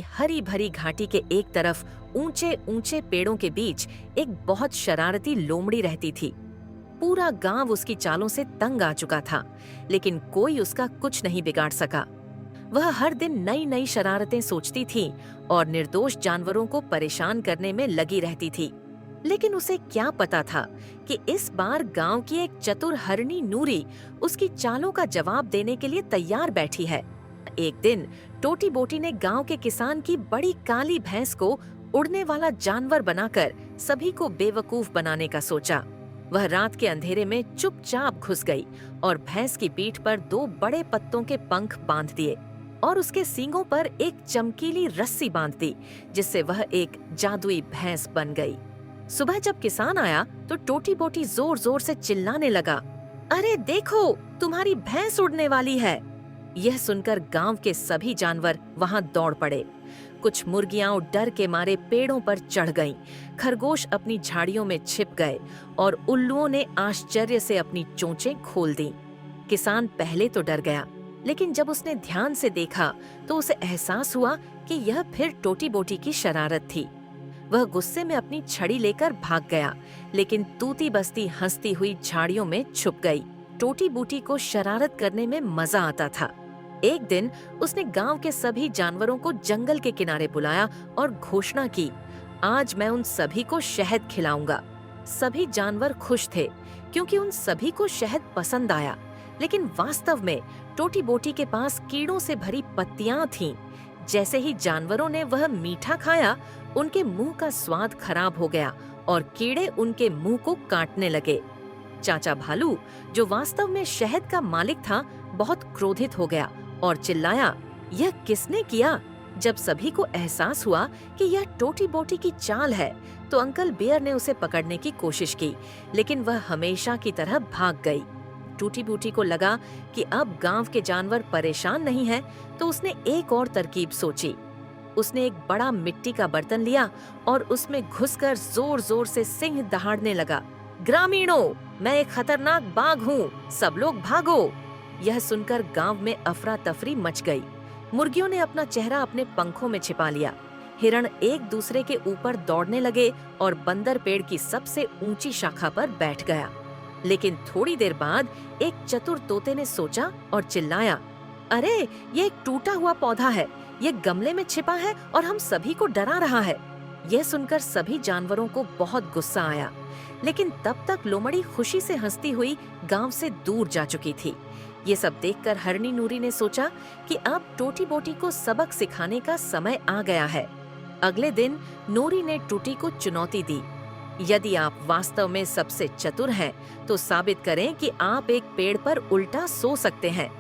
हरी भरी घाटी के एक तरफ ऊंचे ऊंचे पेड़ों के बीच एक बहुत शरारती लोमड़ी रहती थी। पूरा गांव उसकी चालों से तंग आ चुका था, लेकिन कोई उसका कुछ नहीं बिगाड़ सका। वह हर दिन नई नई शरारतें सोचती थी और निर्दोष जानवरों को परेशान करने में लगी रहती थी। लेकिन उसे क्या पता था कि इस बार गांव की एक चतुर हरणी नूरी उसकी चालों का जवाब देने के लिए तैयार बैठी है। एक दिन टोटी बोटी ने गांव के किसान की बड़ी काली भैंस को उड़ने वाला जानवर बनाकर सभी को बेवकूफ बनाने का सोचा। वह रात के अंधेरे में चुपचाप घुस गई और भैंस की पीठ पर 2 बड़े पत्तों के पंख बांध दिए और उसके सींगों पर एक चमकीली रस्सी बांध दी, जिससे वह एक जादुई भैंस बन गई। सुबह जब किसान आया तो टोटी बोटी जोर जोर से चिल्लाने लगा, अरे देखो, तुम्हारी भैंस उड़ने वाली है। यह सुनकर गांव के सभी जानवर वहां दौड़ पड़े। कुछ मुर्गियां डर के मारे पेड़ों पर चढ़ गईं, खरगोश अपनी झाड़ियों में छिप गए और उल्लुओं ने आश्चर्य से अपनी चोंचें खोल दी। किसान पहले तो डर गया, लेकिन जब उसने ध्यान से देखा तो उसे एहसास हुआ कि यह फिर टोटी बोटी की शरारत थी। वह गुस्से में अपनी छड़ी लेकर भाग गया, लेकिन तूती बस्ती हंसती हुई झाड़ियों में छुप गई। टोटी बूटी को शरारत करने में मजा आता था। एक दिन उसने गांव के सभी जानवरों को जंगल के किनारे बुलाया और घोषणा की, आज मैं उन सभी को शहद खिलाऊंगा। सभी जानवर खुश थे क्योंकि उन सभी को शहद पसंद आया, लेकिन वास्तव में टोटी बोटी के पास कीड़ों से भरी पत्तियां थीं। जैसे ही जानवरों ने वह मीठा खाया, उनके मुंह का स्वाद खराब हो गया और कीड़े उनके मुंह को काटने लगे। चाचा भालू, जो वास्तव में शहद का मालिक था, बहुत क्रोधित हो गया और चिल्लाया, यह किसने किया? जब सभी को एहसास हुआ कि यह टोटी बोटी की चाल है, तो अंकल बेयर ने उसे पकड़ने की कोशिश की, लेकिन वह हमेशा की तरह भाग गई। टूटी बूटी को लगा कि अब गांव के जानवर परेशान नहीं हैं, तो उसने एक और तरकीब सोची। उसने एक बड़ा मिट्टी का बर्तन लिया और उसमें घुसकर जोर जोर से सिंह दहाड़ने लगा, ग्रामीणों, मैं एक खतरनाक बाघ हूँ, सब लोग भागो। यह सुनकर गांव में अफरा तफरी मच गई। मुर्गियों ने अपना चेहरा अपने पंखों में छिपा लिया। हिरण एक दूसरे के ऊपर दौड़ने लगे और बंदर पेड़ की सबसे ऊंची शाखा पर बैठ गया। लेकिन थोड़ी देर बाद एक चतुर तोते ने सोचा और चिल्लाया, अरे ये एक टूटा हुआ पौधा है, ये गमले में छिपा है और हम सभी को डरा रहा है। यह सुनकर सभी जानवरों को बहुत गुस्सा आया, लेकिन तब तक लोमड़ी खुशी से हंसती हुई गांव से दूर जा चुकी थी। ये सब देखकर हरणी नूरी ने सोचा कि अब टोटी बोटी को सबक सिखाने का समय आ गया है। अगले दिन नूरी ने टूटी को चुनौती दी, यदि आप वास्तव में सबसे चतुर हैं, तो साबित करें कि आप एक पेड़ पर उल्टा सो सकते हैं।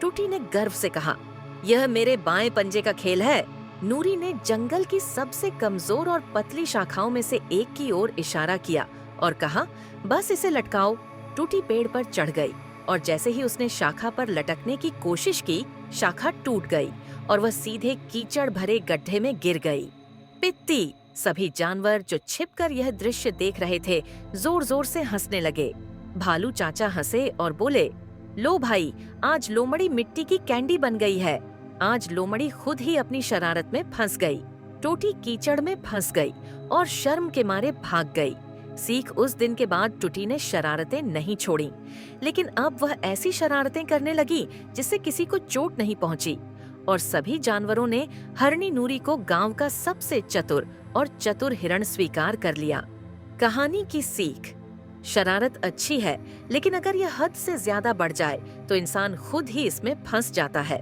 टूटी ने गर्व से कहा, यह मेरे बाएं पंजे का खेल है। नूरी ने जंगल की सबसे कमजोर और पतली शाखाओं में से एक की ओर इशारा किया और कहा, बस इसे लटकाओ। टूटी पेड़ पर चढ़ गई और जैसे ही उसने शाखा पर लटकने की कोशिश की, शाखा टूट गई और वह सीधे कीचड़ भरे गड्ढे में गिर गई। पित्ती! सभी जानवर जो छिपकर यह दृश्य देख रहे थे, जोर जोर से हंसने लगे। भालू चाचा हंसे और बोले, लो भाई, आज लोमड़ी मिट्टी की कैंडी बन गई है। आज लोमड़ी खुद ही अपनी शरारत में फंस गई। टोटी कीचड़ में फंस गई और शर्म के मारे भाग गई। सीख उस दिन के बाद टूटी ने शरारतें नहीं छोड़ी, लेकिन अब वह ऐसी शरारतें करने लगी जिससे किसी को चोट नहीं पहुंची और सभी जानवरों ने हरणी नूरी को गांव का सबसे चतुर और चतुर हिरण स्वीकार कर लिया। कहानी की सीख, शरारत अच्छी है, लेकिन अगर यह हद से ज्यादा बढ़ जाए तो इंसान खुद ही इसमें फंस जाता है।